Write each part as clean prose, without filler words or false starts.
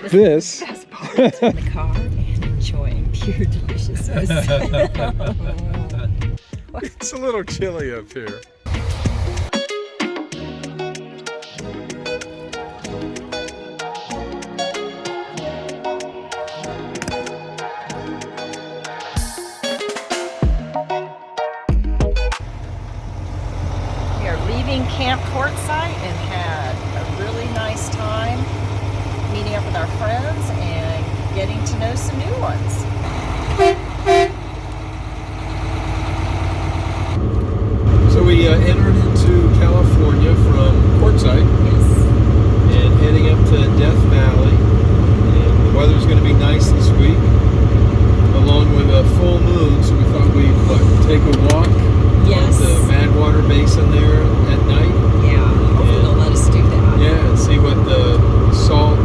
This Best part in the car and enjoying pure deliciousness. it's a little chilly up here. We are leaving Camp Quartzsite and had a really nice time meeting up with our friends and getting to know some new ones. So we entered into California from Quartzsite. Yes. And heading up to Death Valley. And the weather's going to be nice this week, along with a full moon. So we thought we'd take a walk. Yes. The Madwater Basin there at night. Yeah. Hopefully they'll let us do that. Yeah, and see what the salt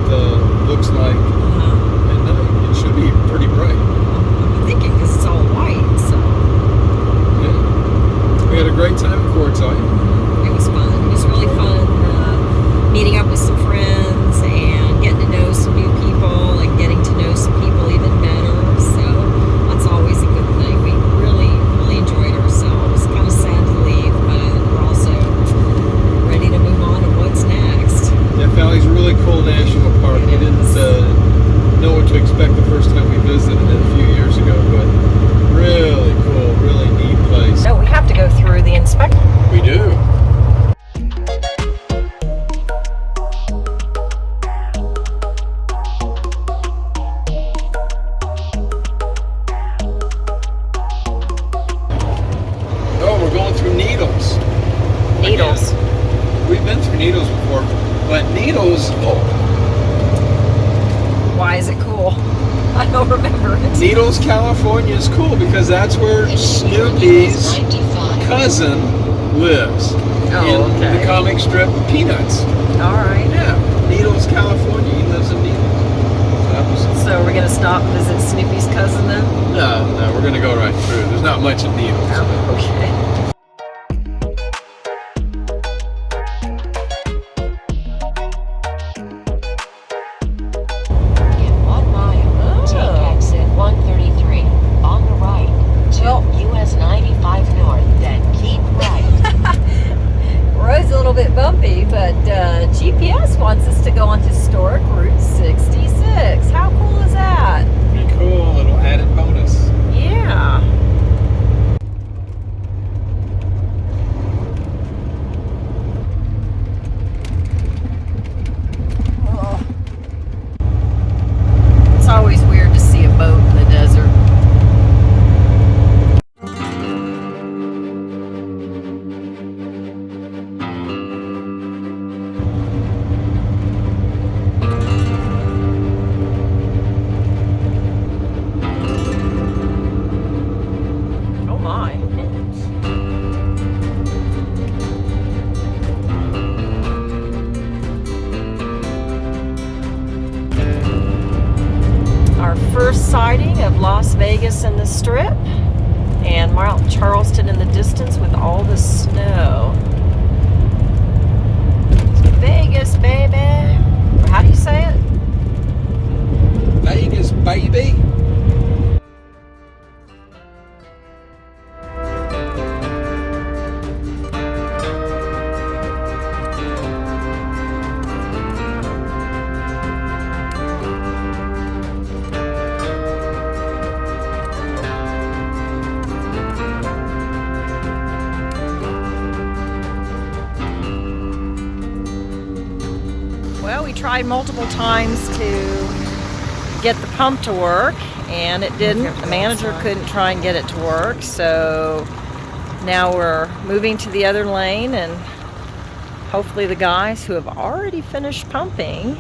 looks like at night. It should be pretty bright. I'm thinking because it's all white, so. Yeah. We had a great time at Quartzsite. It was fun. It was really fun meeting up with some friends and getting to know some new people and getting to know some people even better. So that's always a good thing. We really, really enjoyed ourselves. Kind of sad to leave, but we're also ready to move on to what's next. Death Valley's a really cool national park. We didn't know what to expect the first time we visited it a few years ago, but really cool, really neat place. So we have to go through the inspection. We do. Oh, we're going through Needles. Needles. Again. We've been through Needles before, but Needles, Why is it cool? I don't remember it. Needles, California is cool because that's where Snoopy's cousin lives in the comic strip Peanuts. All right. Yeah, Needles, California. He lives in Needles. So we're going to stop and visit Snoopy's cousin then? No, we're going to go right through. There's not much in Needles. Oh, okay. In 1 mile, take exit 133 on the right to US 95 North, then keep right. Road's a little bit bumpy, but GPS wants us to go on historic Route 66. How cool is that? Pretty cool. Little added bonus. Yeah. Oh. It's always weird to see a boat in the desert. Oh my. Our first sighting of Las Vegas and the Strip, and Mount Charleston in the distance with all the snow. It's Vegas, baby. How do you say it? Vegas, baby. Well, we tried multiple times to get the pump to work, and it didn't. The manager couldn't try and get it to work, so now we're moving to the other lane, and hopefully the guys who have already finished pumping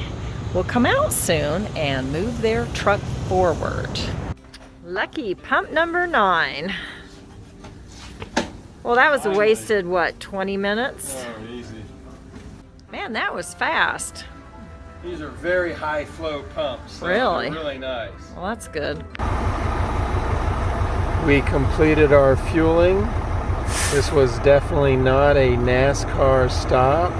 will come out soon and move their truck forward. Lucky pump number 9. Well, that was a wasted, what, 20 minutes? Oh, easy. Man, that was fast. These are very high flow pumps. So Really? they're really nice. Well, that's good. We completed our fueling. This was definitely not a NASCAR stop.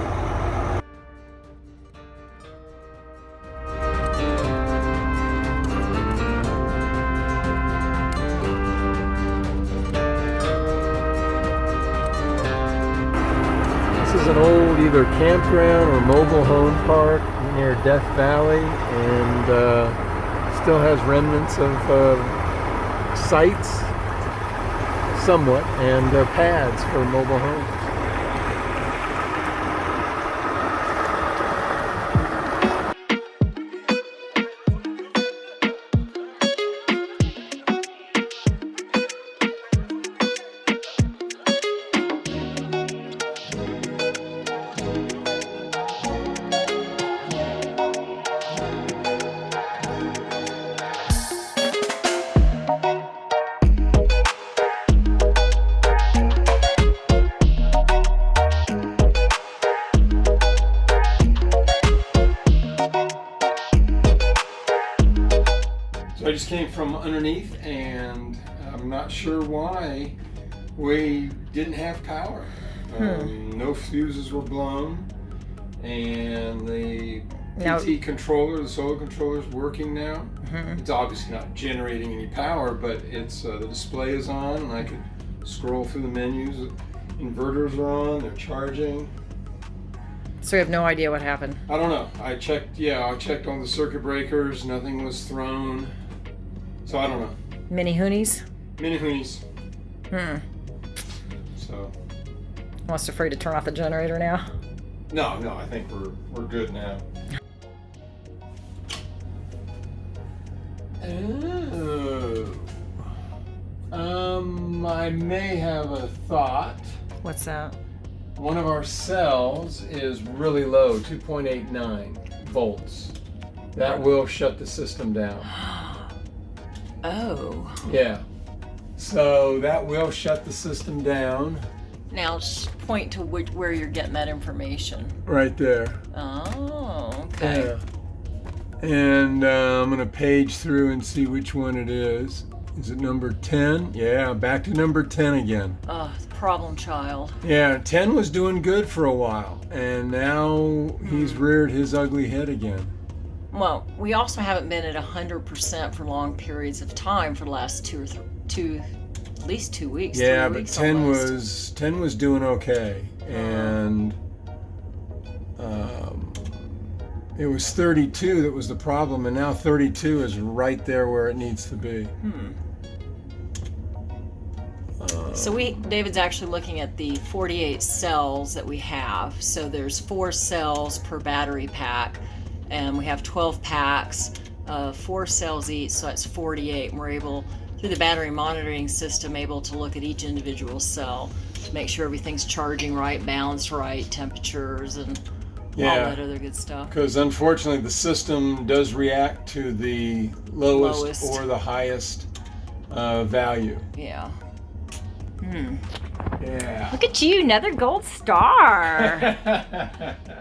is an old either campground or mobile home park near Death Valley, and still has remnants of sites, somewhat, and pads for mobile homes. So I just came from underneath, and I'm not sure why we didn't have power. No fuses were blown, and the PT controller, the solar controller, is working now. It's obviously not generating any power, but it's the display is on, and I could scroll through the menus. Inverters are on, they're charging. So we have no idea what happened. I don't know. I checked on the circuit breakers, nothing was thrown. So I don't know. Mini hoonies? Mini hoonies. So. Almost afraid to turn off the generator now. No, I think we're good now. I may have a thought. What's that? One of our cells is really low, 2.89 volts. That will shut the system down. Oh. Yeah. So that will shut the system down. Now just point to where you're getting that information. Right there. Oh, okay. Yeah. And I'm going to page through and see which one it is. Is it number 10? Yeah, back to number 10 again. Oh, problem child. Yeah, 10 was doing good for a while, and now he's reared his ugly head again. Well, we also haven't been at 100% for long periods of time for the last at least 2 weeks. Yeah, 3 but weeks 10 almost. was doing okay, and it was 32 that was the problem, and now 32 is right there where it needs to be. So David's actually looking at the 48 cells that we have. So there's 4 cells per battery pack, and we have 12 packs, 4 cells each, so that's 48. And we're able, through the battery monitoring system, able to look at each individual cell to make sure everything's charging right, balanced right, temperatures, and all that other good stuff. Because unfortunately the system does react to the lowest. Or the highest value. Yeah. Yeah. Look at you, another gold star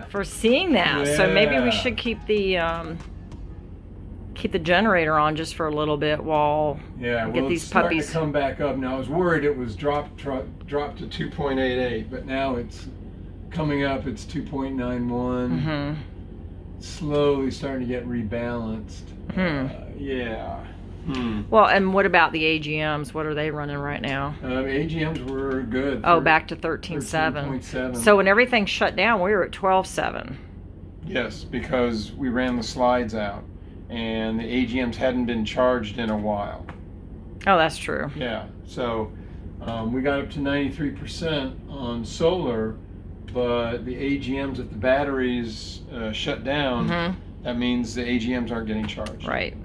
for seeing that. Yeah. So maybe we should keep the generator on just for a little bit while we get these puppies. It's starting to come back up now. I was worried it was dropped to 2.88, but now it's coming up. It's 2.91. Slowly starting to get rebalanced. Yeah. Well, and what about the AGMs? What are they running right now? AGMs were good. Oh, back to 13.7. 13.7. So when everything shut down, we were at 12.7. Yes, because we ran the slides out, and the AGMs hadn't been charged in a while. Oh, that's true. Yeah, so we got up to 93% on solar, but the AGMs, if the batteries shut down, that means the AGMs aren't getting charged. Right.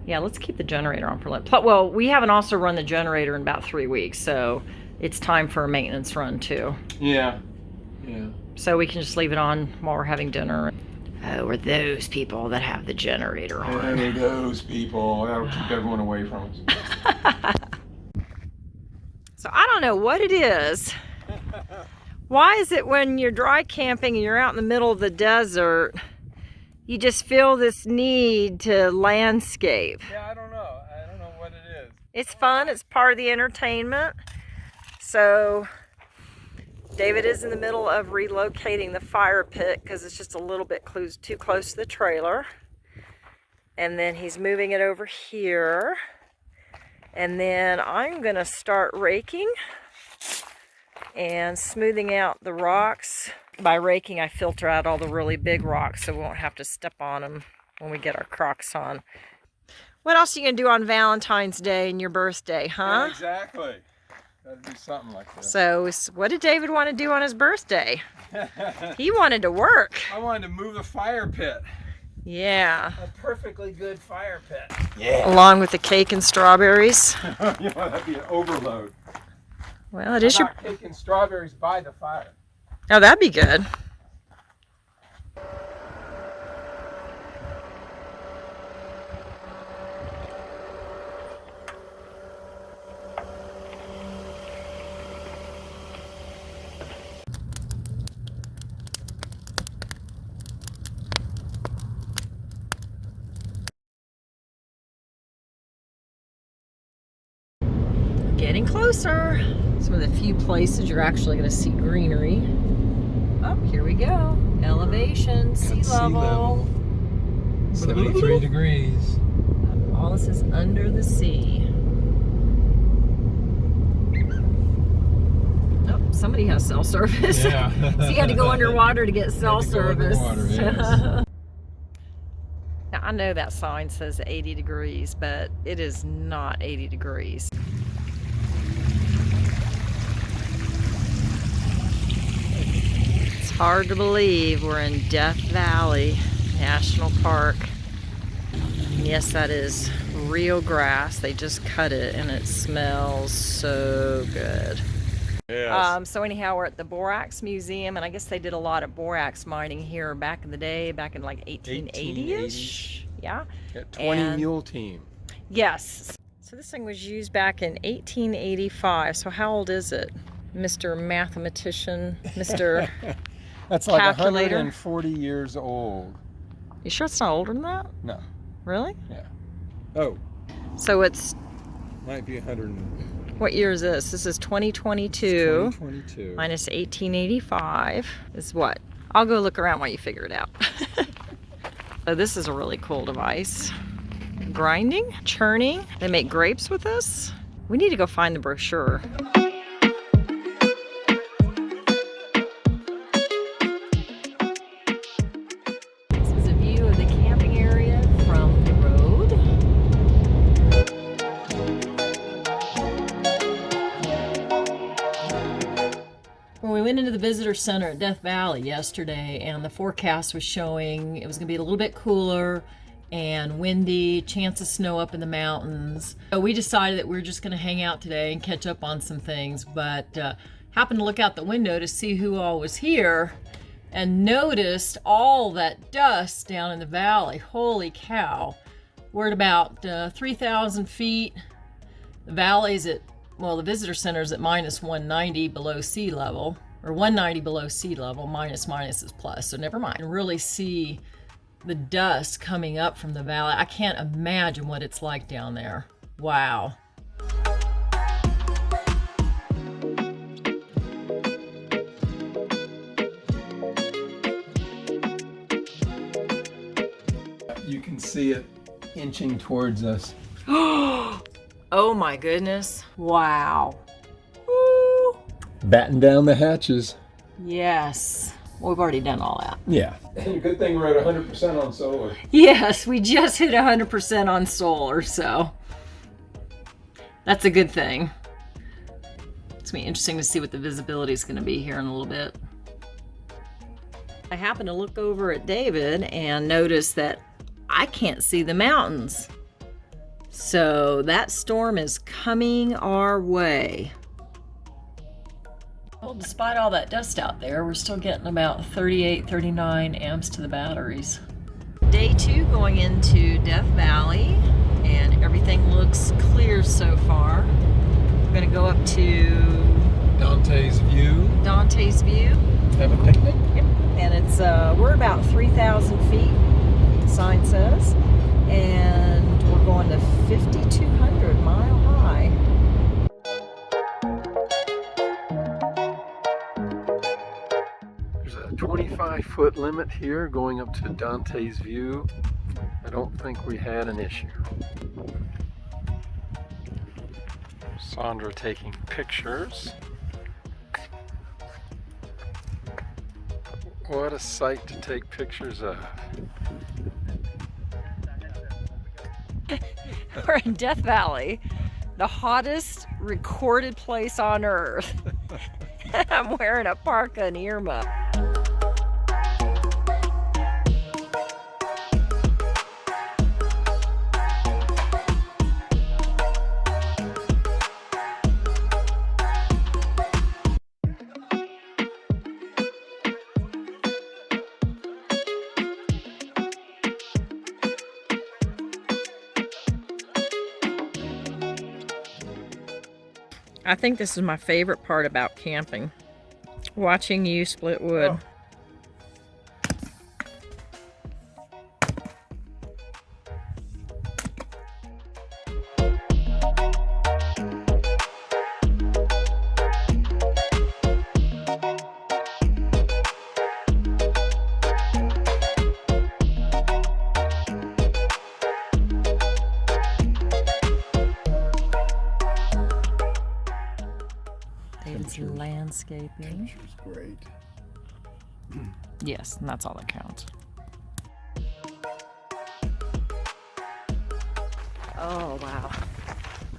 Yeah, let's keep the generator on for a little. Well, we haven't also run the generator in about 3 weeks, so it's time for a maintenance run too. Yeah. So we can just leave it on while we're having dinner. Oh, we're those people that have the generator on. And those people, that'll keep everyone away from us. So I don't know what it is. Why is it when you're dry camping and you're out in the middle of the desert, you just feel this need to landscape? Yeah, I don't know. I don't know what it is. It's fun. It's part of the entertainment. So David is in the middle of relocating the fire pit because it's just a little bit too close to the trailer. And then he's moving it over here. And then I'm going to start raking and smoothing out the rocks. By raking, I filter out all the really big rocks so we won't have to step on them when we get our Crocs on. What else are you going to do on Valentine's Day and your birthday, huh? Yeah, exactly. Gotta do something like this. So, what did David want to do on his birthday? He wanted to work. I wanted to move the fire pit. Yeah. A perfectly good fire pit. Yeah. Along with the cake and strawberries. You know, that'd be an overload. Well, it is your... cake and strawberries by the fire. Oh, that'd be good. Getting closer. Some of the few places you're actually going to see greenery. Oh, here we go. Elevation, sea level. 73 degrees. All this is under the sea. Oh, somebody has cell service. Yeah. So you had to go underwater to get cell service. Yes. Now, I know that sign says 80 degrees, but it is not 80 degrees. It's hard to believe we're in Death Valley National Park. And yes, that is real grass. They just cut it and it smells so good. Yes. So anyhow, we're at the Borax Museum, and I guess they did a lot of borax mining here back in the day, back in like 1880-ish. Yeah. Got 20 mule team. Yes. So this thing was used back in 1885. So how old is it, Mr. Mathematician, Mr. That's like Calculator? 140 years old. You sure it's not older than that? No. Really? Yeah. Oh, So it's, might be 100. what year is this? This is 2022. 2022. Minus 1885 is what? I'll go look around while you figure it out. So this is a really cool device. Grinding, churning. They make grapes with this. We need to go find the brochure. This is a view of the camping area from the road. Well, we went into the visitor center at Death Valley yesterday, and the forecast was showing it was going to be a little bit cooler and windy, chance of snow up in the mountains. So we decided that we were just going to hang out today and catch up on some things, but happened to look out the window to see who all was here and noticed all that dust down in the valley. Holy cow. We're at about 3,000 feet. The valley's at, well, the visitor center's at minus 190 below sea level, or 190 below sea level. Minus is plus, so never mind. You can really see the dust coming up from the valley. I can't imagine what it's like down there. Wow. You can see it inching towards us. Oh my goodness. Wow. Woo. Batten down the hatches. Yes. Well, we've already done all that. Yeah. Good thing we're at 100% on solar. Yes, we just hit 100% on solar, so that's a good thing. It's going to be interesting to see what the visibility is going to be here in a little bit. I happened to look over at David and notice that I can't see the mountains. So that storm is coming our way. Well, despite all that dust out there, we're still getting about 38, 39 amps to the batteries. Day 2 going into Death Valley, and everything looks clear so far. We're going to go up to Dante's View. Dante's View. Have a picnic. Yep. And it's we're about 3,000 feet, the sign says, and we're going to 5,200 Mile High. There's a 25-foot limit here going up to Dante's View. I don't think we had an issue. Sandra taking pictures. What a sight to take pictures of. We're in Death Valley, the hottest recorded place on earth. I'm wearing a parka and earmuff. I think this is my favorite part about camping. Watching you split wood. Oh. It's landscaping. Picture's great. Yes, and that's all that counts. Oh, wow.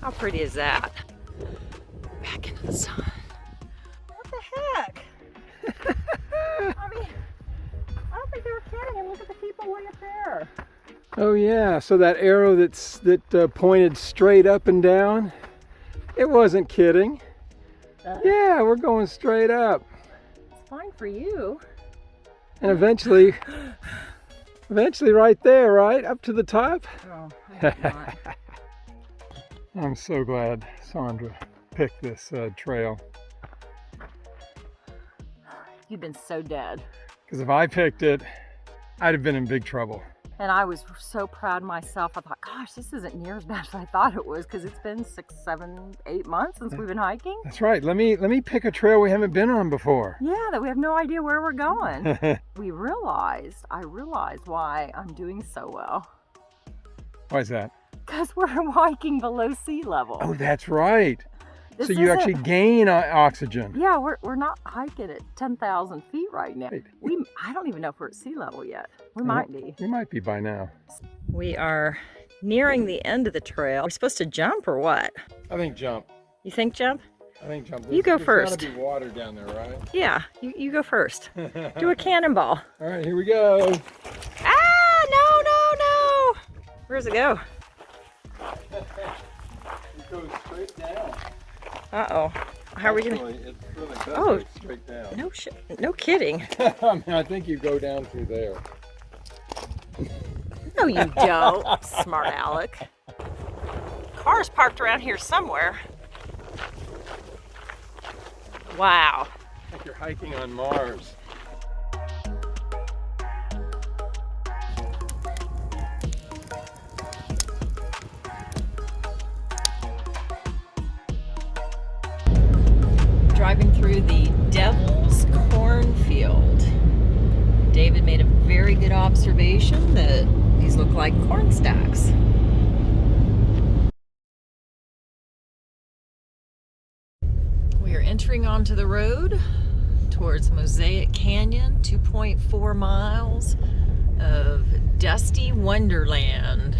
How pretty is that? Back into the sun. What the heck? I mean, I don't think they were kidding. And look at the people way up there. Oh yeah, so that arrow that pointed straight up and down, it wasn't kidding. Yeah, we're going straight up. It's fine for you. And eventually right there, right? Up to the top. Oh, I hope not. I'm so glad Sandra picked this trail. You've been so dead. Because if I picked it, I'd have been in big trouble. And I was so proud of myself. I thought, gosh, this isn't near as bad as I thought it was, because it's been 6, 7, 8 months since we've been hiking. That's right. Let me pick a trail we haven't been on before. Yeah, that we have no idea where we're going. I realized why I'm doing so well. Why is that? Because we're hiking below sea level. Oh, that's right. This So you isn't- actually gain oxygen. Yeah, we're not hiking at 10,000 feet right now. Right. I don't even know if we're at sea level yet. We might be. We might be by now. We are nearing the end of the trail. We're supposed to jump or what? I think jump. You think jump? I think jump. You go There's first. gotta be water down there, right? Yeah, you go first. Do a cannonball. All right, here we go. Ah, no. Where's it go? It goes straight down. Uh-oh. How are we gonna? Actually, it really does Oh. go straight down. No shit. No kidding. I mean, I think you go down through there. No, you don't, smart Alec. Car's parked around here somewhere. Wow. I think you're hiking on Mars. Driving through the Devil's Cornfield. David made a very good observation that these look like corn stacks. We are entering onto the road towards Mosaic Canyon, 2.4 miles of dusty wonderland.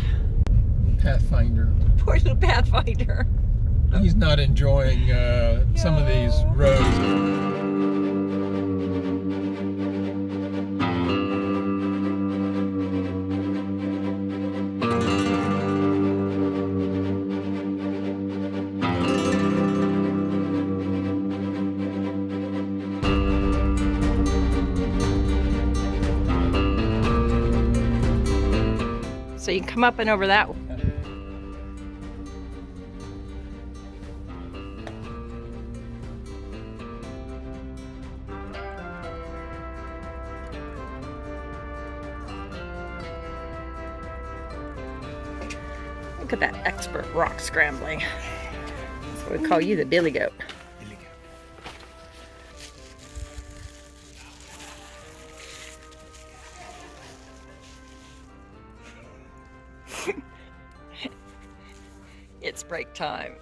Pathfinder. Poor little Pathfinder. He's not enjoying some of these roads. So you can come up and over that one. Look at that expert rock scrambling. That's what we call you, the billy goat. It's break time.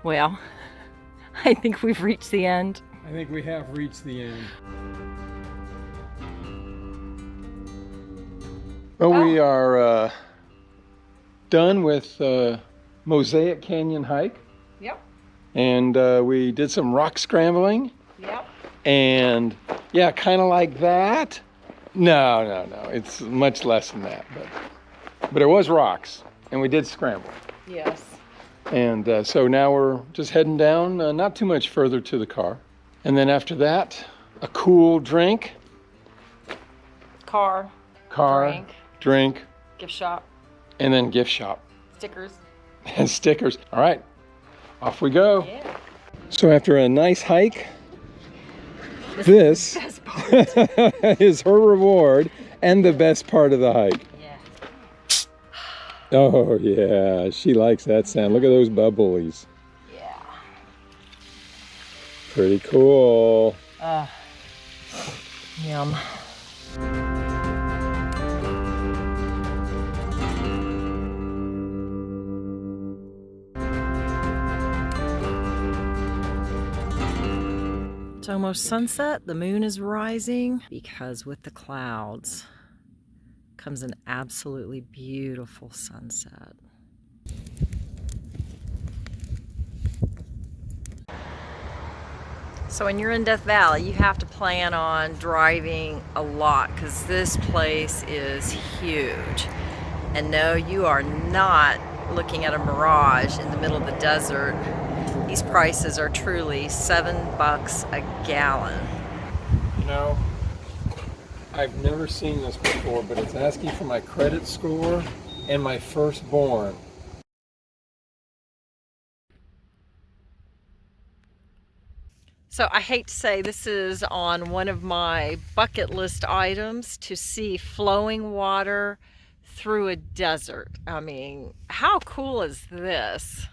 Well, I think we've reached the end. I think we have reached the end. Well, we are done with Mosaic Canyon hike. Yep. And we did some rock scrambling. Yep. And yeah, kind of like that. No. It's much less than that. But it was rocks. And we did scramble. Yes. And so now we're just heading down, not too much further to the car. And then after that, a cool drink. Car. Drink. Gift shop. And then gift shop. Stickers. And stickers. All right, off we go. Yeah. So after a nice hike, this is her reward and the best part of the hike. Yeah. Oh yeah, she likes that sound. Look at those bubblies. Yeah. Pretty cool. Yum. It's almost sunset. The moon is rising because with the clouds comes an absolutely beautiful sunset. So when you're in Death Valley, you have to plan on driving a lot because this place is huge. And no, you are not looking at a mirage in the middle of the desert. These prices are truly $7 a gallon. You know, I've never seen this before, but it's asking for my credit score and my firstborn. So I hate to say this is on one of my bucket list items to see flowing water through a desert. I mean, how cool is this?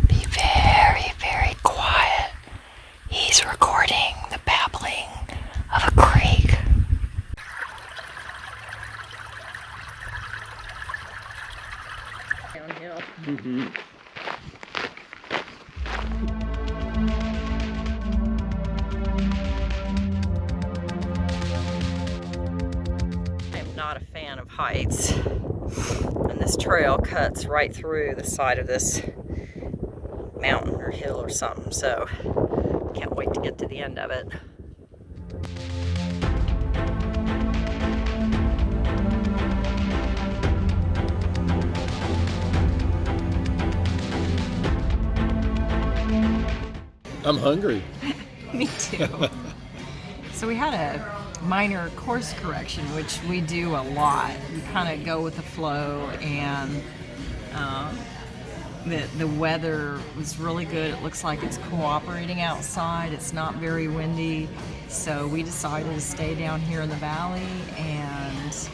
Be very, very quiet. He's recording the babbling of a creek. Downhill. Mm-hmm. I'm not a fan of heights. And this trail cuts right through the side of this mountain or hill or something, so can't wait to get to the end of it. I'm hungry. Me too. So we had a minor course correction, which we do a lot. We kind of go with the flow, and the weather was really good. It looks like it's cooperating outside. It's not very windy, so we decided to stay down here in the valley and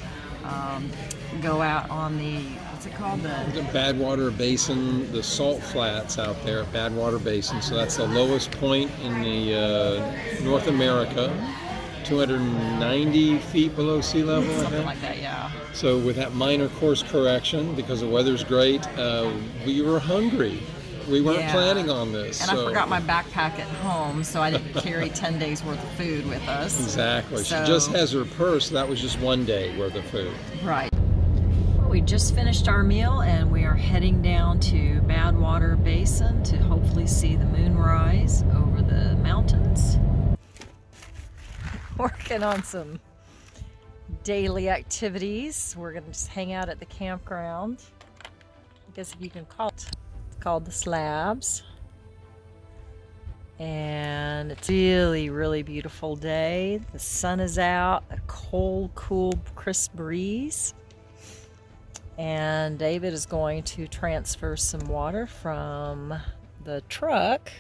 go out on the, what's it called? The Badwater Basin, the salt flats out there at Badwater Basin. So that's the lowest point in the North America, 290 feet below sea level, I something think. like that, yeah. So with that minor course correction, because the weather's great, we were hungry. We weren't planning on this. And I forgot my backpack at home, so I didn't carry 10 days worth of food with us. Exactly. So, she just has her purse. That was just one day worth of food. Right. Well, we just finished our meal and we are heading down to Badwater Basin to hopefully see the moon rise over the mountains. Working on some daily activities. We're going to just hang out at the campground. I guess if you can call it. It's called the Slabs. And it's really, really beautiful day. The sun is out, a cold, cool, crisp breeze. And David is going to transfer some water from the truck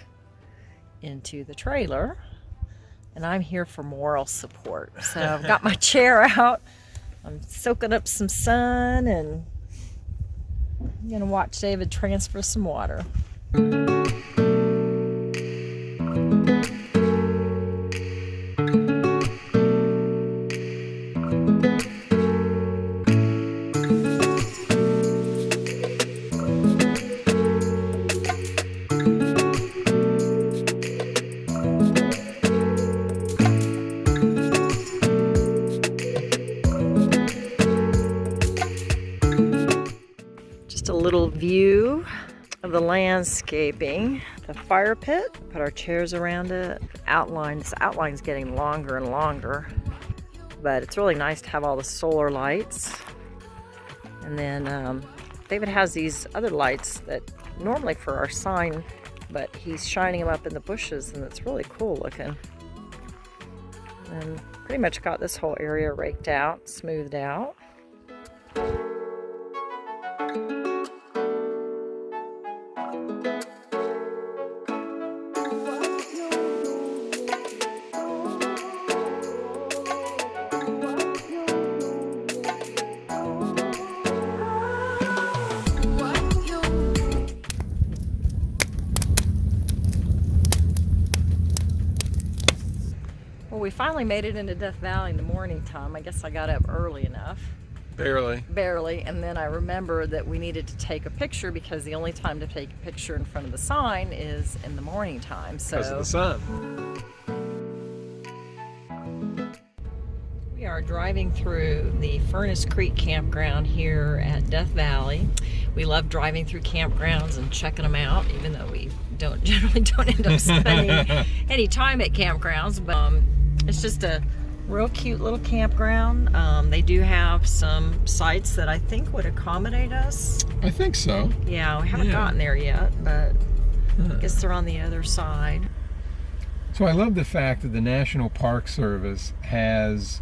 into the trailer. And I'm here for moral support. So I've got my chair out. I'm soaking up some sun and I'm gonna watch David transfer some water. the landscaping. The fire pit, put our chairs around it. This outline's getting longer and longer, but it's really nice to have all the solar lights. And then David has these other lights that normally for our sign, but he's shining them up in the bushes, and it's really cool looking. And pretty much got this whole area raked out, smoothed out. Well, we finally made it into Death Valley in the morning time. I guess I got up early enough. Barely. And then I remembered that we needed to take a picture because the only time to take a picture in front of the sign is in the morning time. So Because of the sun. We are driving through the Furnace Creek campground here at Death Valley. We love driving through campgrounds and checking them out, even though we generally don't end up spending any time at campgrounds, but it's just a real cute little campground. They do have some sites that I think would accommodate us. I think so. Yeah, we haven't gotten there yet, but I guess they're on the other side. So I love the fact that the National Park Service has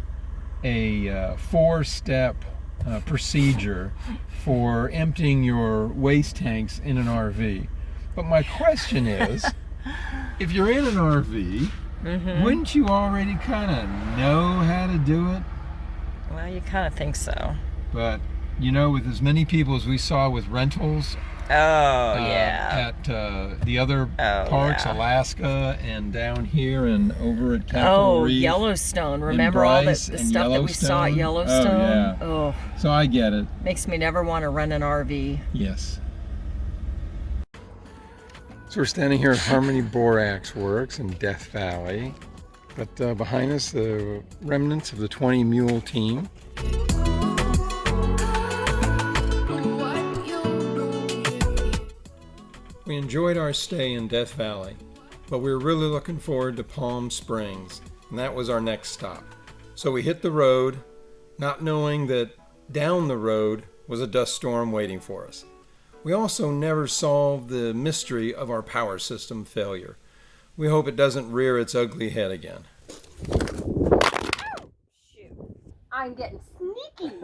a 4-step procedure for emptying your waste tanks in an RV. But my question is, if you're in an RV, wouldn't you already kind of know how to do it? Well, you kind of think so. But, you know, with as many people as we saw with rentals at the other parks, Alaska and down here and over at Capitol Reef. Yellowstone. Remember all the stuff that we saw at Yellowstone? Oh, yeah. So I get it. Makes me never want to rent an RV. Yes. So we're standing here at Harmony Borax Works in Death Valley, but behind us the remnants of the 20 Mule team. We enjoyed our stay in Death Valley, but we were really looking forward to Palm Springs, and that was our next stop. So we hit the road, not knowing that down the road was a dust storm waiting for us. We also never solved the mystery of our power system failure. We hope it doesn't rear its ugly head again. Shoot. I'm getting sneaky.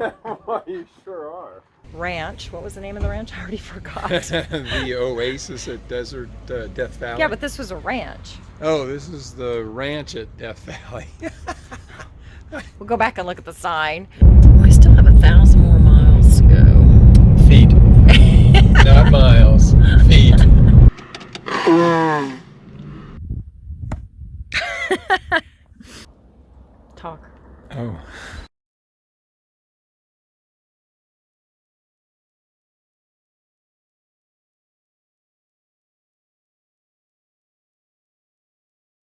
Well, you sure are. Ranch. What was the name of the ranch? I already forgot. The Oasis at Death Valley. Yeah, but this was a ranch. Oh, this is the ranch at Death Valley. We'll go back and look at the sign. We still have 1,000 more miles to go. Feet. Not miles. Feet. Talk. Oh.